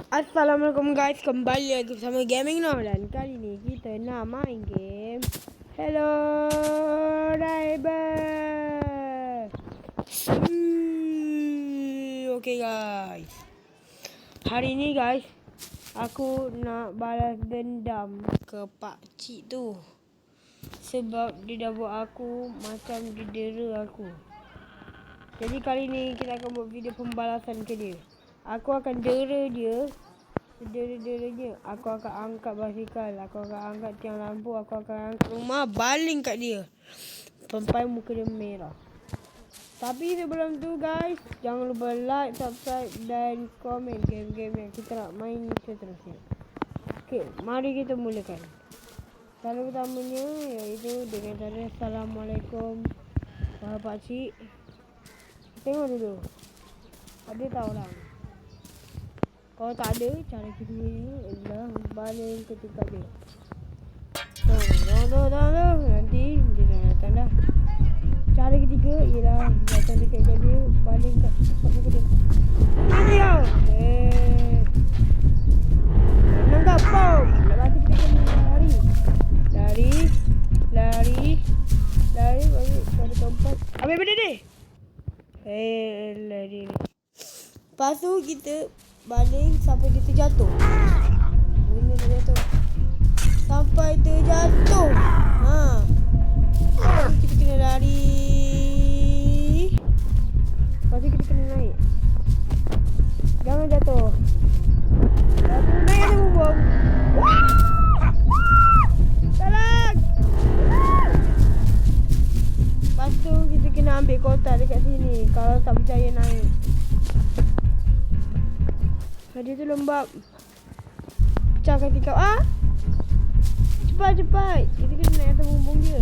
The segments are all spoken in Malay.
Assalamualaikum guys, kembali lagi bersama Gaming Nom. Dan kali ni kita nak main game Hello Neighbor. Okay guys, hari ni guys, aku nak balas dendam ke pakcik tu. Sebab dia dah buat aku macam didera aku. Jadi kali ni kita akan buat video pembalasan ke dia. Aku akan dera dia sedera-deranya. Aku akan angkat basikal, aku akan angkat tiang lampu, aku akan angkat rumah, baling kat dia sampai muka dia merah. Tapi sebelum tu guys, jangan lupa like, subscribe dan komen game-game yang kita nak main seterusnya. Okay, mari kita mulakan. Cara pertamanya iaitu dengan cara Assalamualaikum wahai pakcik. Tengok dulu, ada tak orang? Kalau tak ada, cara keduanya adalah baling ke tingkat dia. Nanti dia dah datang dah. Cara ketiga ialah datang dekat dia, baling kat muka dia. Mati kau! Menang kau, pom! Lepas tu kita kena lari. Lari, balik pada tempat. Ambil benda ni! Lari ni. Lepas tu kita baling sampai dia terjatuh. Benda terjatuh. Sampai terjatuh. Lepas tu kita kena lari. Lepas tu kita kena naik. Jangan jatuh. Lepas tu naik atas bumbung. Tolong. Lepas tu kita kena ambil kotak dekat sini. Kalau tak percaya naik. Dia tu lembab. Pecahkan tingkap. Cepat. Kita kena naik atas bumbung dia.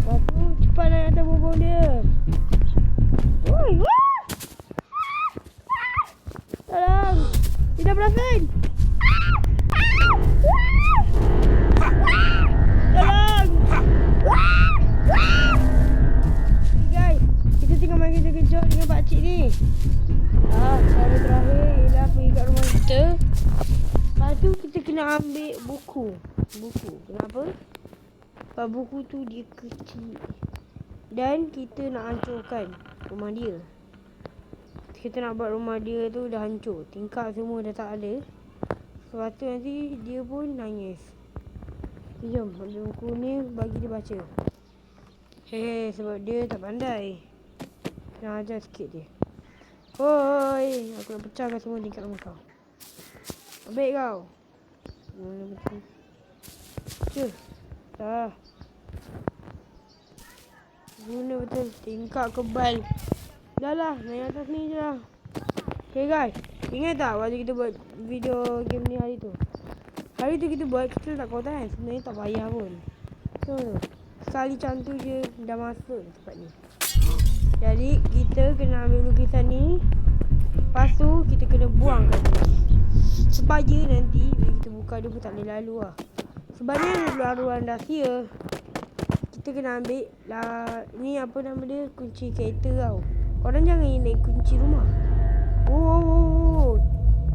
Lepas tu cepat naik atas bumbung dia. Tolong. Tidak perasan. Tolong. Guys, kita tengah main kejut-kejut dengan pakcik ni. Cara terakhir ialah pergi kat rumah kita. Lepas tu kita kena ambil buku. Kenapa? Sebab buku tu dia kecil. Dan kita nak hancurkan rumah dia. Kita nak buat rumah dia tu dah hancur. Tingkap semua dah tak ada. Lepas tu nanti dia pun nangis. Jom ambil buku ni bagi dia baca. Sebab dia tak pandai. Nak ajar sikit dia. Hoi, aku nak pecahkan semua tingkat rumah kau. Ambil kau. Dah. Guna betul tingkat kebal. Dah lah, naik atas ni je lah. Okay guys, ingat tak waktu kita buat video game ni hari tu? Hari tu kita buat, kita letak kotak kan. Sebenarnya tak payah pun. Sekali macam tu je dah masuk tempat ni. Jadi kita kena ambil lukisan ni. Lepas tu kita kena buang kat sini. Supaya nanti bila kita buka dia pun tak boleh lalu lah. Sebenarnya laluan dah sia. Kita kena ambil lah. Ni apa nama dia? Kunci kereta tau. Korang jangan naik kunci rumah.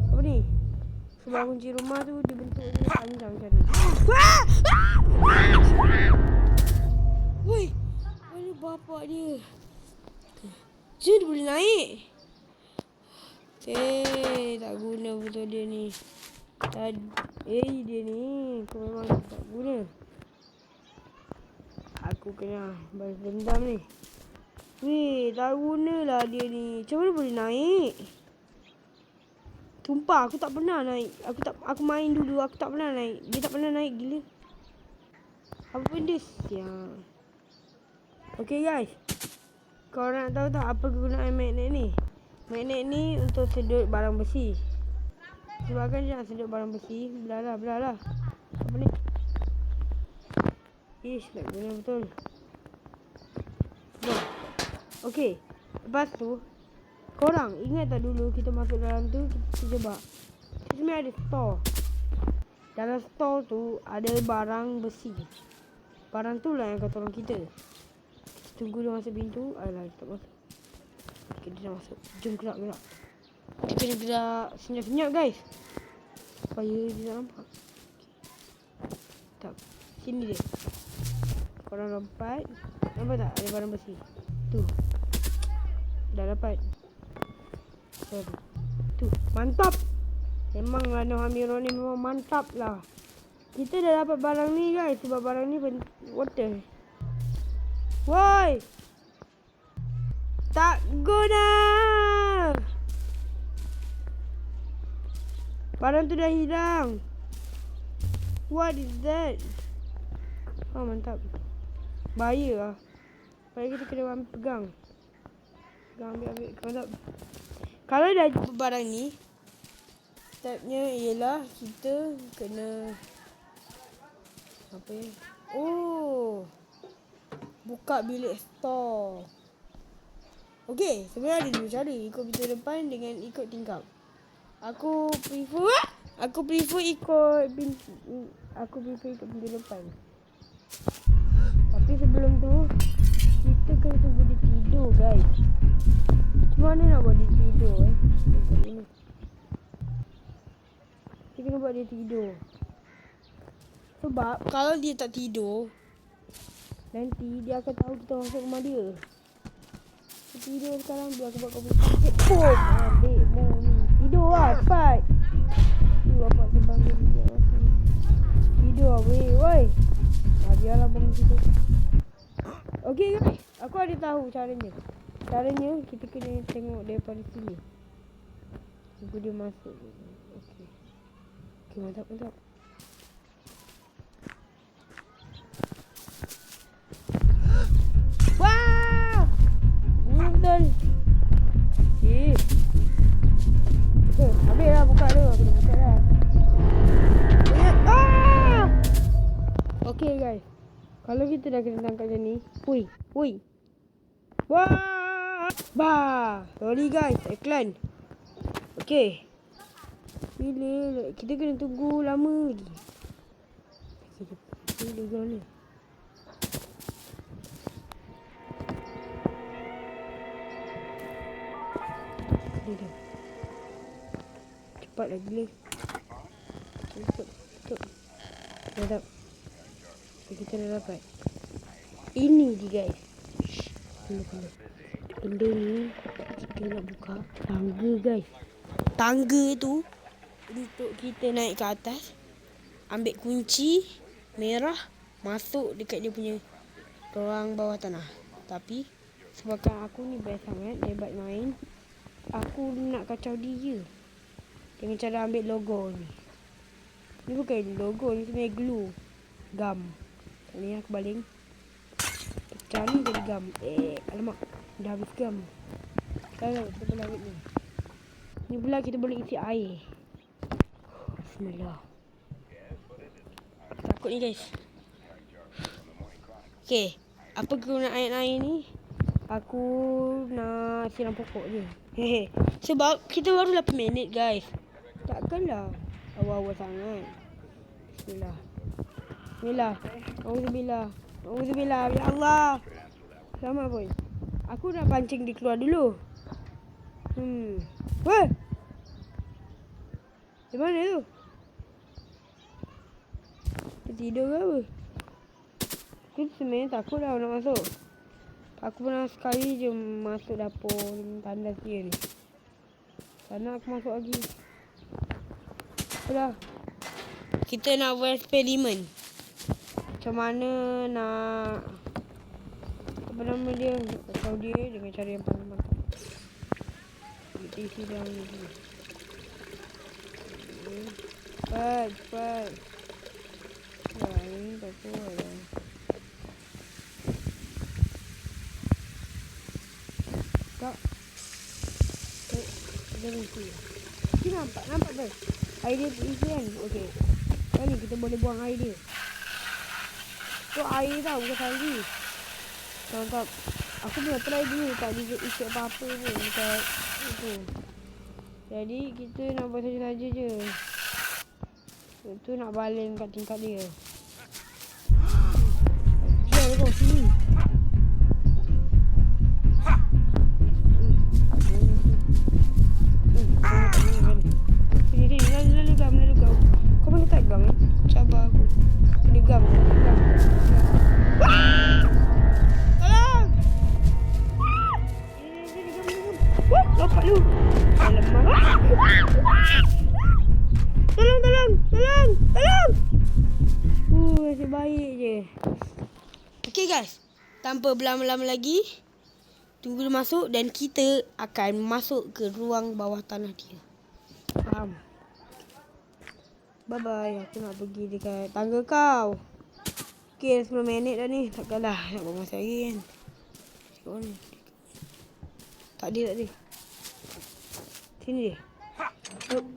Apa ni? Sebab kunci rumah tu dia bentuk dia panjang macam ni. Woi, mana bapak dia? Dia boleh naik. Tak guna betul dia ni. Dia ni aku memang tak guna. Aku kena balas dendam ni. Tak gunalah dia ni. Macam mana boleh naik? Sumpah aku tak pernah naik. Aku main dulu aku tak pernah naik. Dia tak pernah naik, gila. Apa benda siang. Okay guys, korang nak tahu tak apa kegunaan magnet ni? Magnet ni untuk sedut barang besi. Sebabkan dia nak sedut barang besi. Belah lah. Apa ni? Tak guna betul. Okay, lepas tu korang ingat tak dulu kita masuk dalam tu, kita jebak. Sebenarnya ada store. Dalam store tu ada barang besi. Barang tu lah yang akan tolong kita. Tunggu dia masuk pintu. Alah, dia tak masuk. Okay, dia dah masuk. Jom gerak. Kita kena gerak senyap-senyap guys. Supaya dia tak nampak. Tak. Sini dia. Korang lompat. Nampak tak? Ada barang bersih. Tu. Dah dapat. Sorry. Tu. Mantap. Memanglah Noh Amirul ni memang mantap lah. Kita dah dapat barang ni guys. Sebab barang ni water. Woi. Tak guna. Barang tu dah hilang. What is that? Oh mantap. Bahaya lah. Baik kita kena ambil pegang. Ambil. Mantap. Kalau dah jumpa barang ni, stepnya ialah kita kena apa ya? Oh. Buka bilik store. Okey, sebenarnya ada dua cara. Ikut pintu depan dengan ikut tingkap. Aku prefer ikut pintu depan. Tapi sebelum tu kita kena tunggu dia tidur guys. Macam mana nak buat dia tidur Kita kena buat dia tidur. Sebab kalau dia tak tidur, nanti dia akan tahu kita masuk rumah dia. Dia tidur sekarang, dia akan buat kau boleh sakit. Boom! Ambil ni. Tidur lah, cepat. Bapak kembang dia juga. Tidur lah, woi. Biarlah bangun tidur. Okey guys, aku ada tahu caranya. Caranya kita kena tengok daripada sini. Tunggu dia masuk. Okey, mantap. Wah! Betul. Habis lah buka tu. Aku dah buka dah. Okey guys. Kalau kita dah kena tangkap macam ni. Hui. Wah! Bah! Sorry guys, iklan. Okey. Bila kita kena tunggu lama lagi. Kita tunggu ni. Dia. Cepatlah gila. Tutup. Mantap. Kita dah dapat. Ini dia guys. Benda ni kita nak buka tangga guys. Tangga tu untuk kita naik ke atas, ambil kunci merah, masuk dekat dia punya ruang bawah tanah. Tapi sebabkan aku ni best sangat, hebat main, aku nak kacau dia dengan cara ambil logo ni. Ni bukan logo, ni sebenarnya glue. Gum. Ni aku baling. Pecah ni jadi gum. Alamak. Dah habis gum. Sekarang kita boleh ambil ni. Ni pula kita boleh isi air. Bismillah. Aku takut ni guys. Okay. Apa kegunaan air ni? Aku nak siram pokok je. Hehe. Sebab kita baru 8 minit guys. Takkanlah awal-awal sangat. Bismillah. Auzubillah. Ya Allah. Selamat boy. Aku nak pancing dia keluar dulu. Weh. Di mana tu? Dia tidur ke apa? Aku sebenarnya takut lah nak masuk. Aku pernah sekali je masuk dapur tandas dia ni. Tak nak aku masuk lagi. Apalah. Kita nak buat eksperimen. Macam mana nak apa nama dia? Kacau dia dengan cara yang paling mantap. Kita isi dalam ni dulu. Cepat. Ini tak kuat lah. Tak. Kita isi. Kita nampak kan? Air dia isi kan? Okey. Sekarang ni kita boleh buang air dia. Tu air tau, bukan salji. Mantap. Aku pernah try dulu, tak isi apa-apa pun dekat itu. Jadi kita nak buat saja-saja je. Itu nak baling kat tingkat dia. Jom kau sini. Tolong. Nasib baik je. Okay guys, tanpa berlama-lama lagi, tunggu dia masuk dan kita akan masuk ke ruang bawah tanah dia. Faham? Bye-bye. Aku nak pergi dekat tangga kau. Okay, 10 minit dah ni. Takkanlah nak buat masa lagi kan. Dekat mana? Tak ada. Sini dia.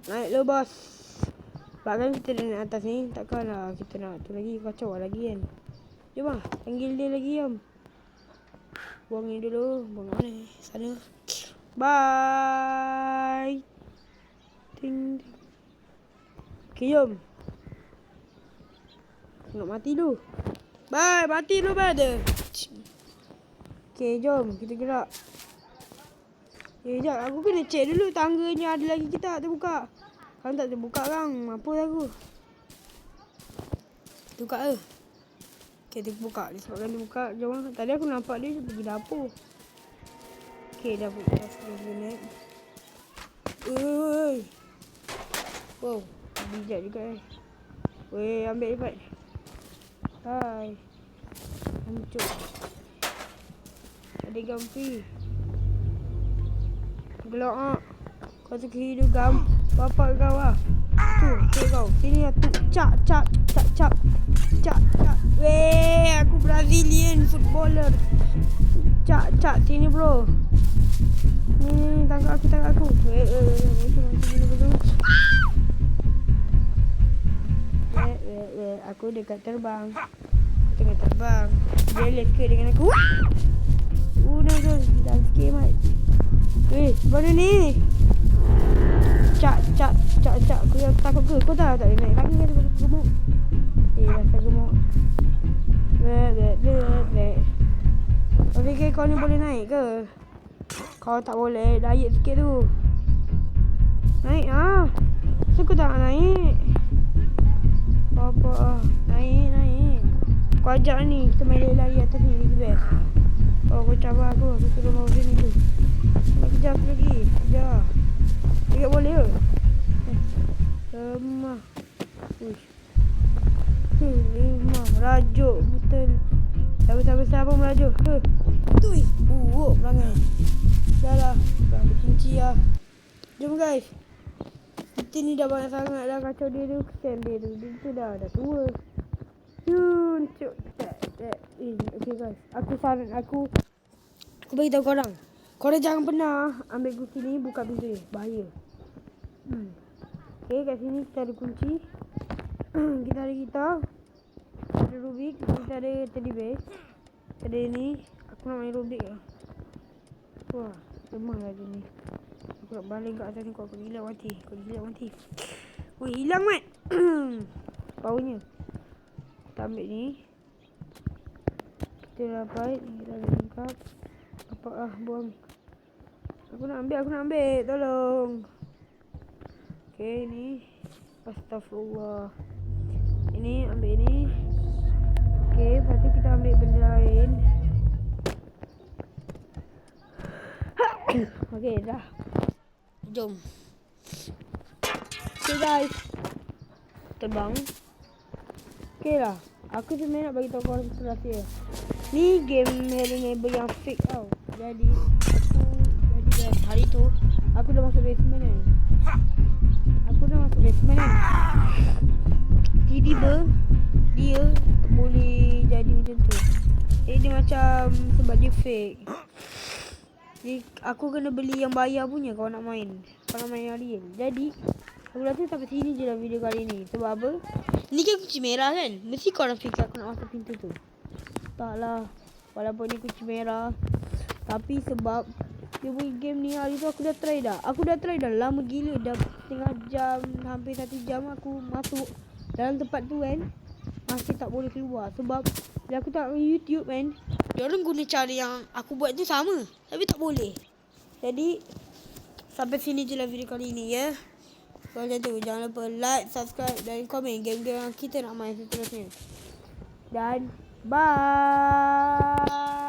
Naik lo bos. Sebab kan kita dah naik atas ni. Takkanlah kita nak tu lagi. Kacau lagi kan. Jom lah. Panggil dia lagi jom. Buang ni dulu. Buang mana? Sana. Bye. Ting. Okay jom. Nak mati dulu. Bye. Mati dulu brother. Okay jom. Kita gerak. Sekejap, aku kena check dulu tangganya ada lagi kita tak terbuka. Kalau tak terbuka kan, mampus aku. Buka ke? Okay, dia buka. Disebabkan dia buka, jom lah. Tadi aku nampak dia pergi dapur. Okay, dapur. Naik. Wow, bijak juga Weh, ambil cepat. Hai. Hancur. Ada gampi. Gelak ah. Kau tu kehidup gam. Bapak kau lah. Tu kau. Sini lah tu. Cak. Weh, aku Brazilian footballer. Cak. Sini bro. Ni tangkap aku. Weh. Aku dekat terbang. Tengah terbang. Jealous ke dengan aku? Dah. Dah sikit mat. Weh, mana ni? Cak. Aku takut ke? Kau tak boleh naik tangga kan sebab gemuk. Rasa gemuk. Kau fikir kau ni boleh naik ke? Kau tak boleh. Diet sikit tu. Naik lah. So kau tak nak naik. Apa? Naik. Kau ajak ni. Kita main lari atas ni. Lagi best. Oh, kau cabar aku. Aku suruh mau sini tu. Kejar aku lagi. Kejar. Tak boleh ke? Lemah. Uish. Lemah. Merajuk. Betul. Besar-besar pun merajuk. Tui. Buruk perangai. Dah lah. Dah bercinci lah. Jom guys. Kita ni dah banyak sangat dah kacau dia tu. Kesian dia tu. Dia tu dah tua. Cuk. Okay guys. Aku beritahu korang. Korang jangan pernah ambil kunci ni buka pintu ni. Bahaya. Okay, kat sini kita ada kunci. Kita ada gitar. Ada Rubik. Kita ada teddy bear. Kita ada ni. Aku nak main Rubik lah. Wah, lemah lah dia ni. Aku nak baling kat atas ni. Kau hilang mati. Weh, hilang mat. Powernya. Kita ambil ni. Kita dapat. Kita ada lengkap. Apa lah, buang. Aku nak ambil. Tolong. Okay, ni. Astagfirullah. Ini, ambil ni. Okay, lepas tu kita ambil benda lain. Okay, dah. Jom. Okay guys. Terbang. Okay lah. Aku sebenarnya nak bagi tahu korang satu rahsia. Ni game Hello Neighbor yang fake tau. Jadi hari tu aku dah masuk basement kan. Tiba-tiba dia boleh jadi macam tu. Dia macam sebab dia fake. Jadi aku kena beli yang bayar punya kalau nak main. Kalau nak main yang real. Jadi aku rasa sampai sini je lah video kali ni. Sebab apa? Ni kan kunci merah kan. Mesti korang fikir aku nak masuk pintu tu. Taklah. Walaupun ni kunci merah. Tapi sebab dia punya game ni hari tu aku dah try dah. Lama gila. Dah setengah jam. Hampir 1 jam aku masuk dalam tempat tu kan. Masih tak boleh keluar. Sebab bila aku tengok YouTube kan. Diorang guna cara yang aku buat tu sama. Tapi tak boleh. Jadi sampai sini je lah video kali ni ya. So macam tu. Jangan lupa like, subscribe dan komen game-game yang kita nak main seterusnya. Dan bye.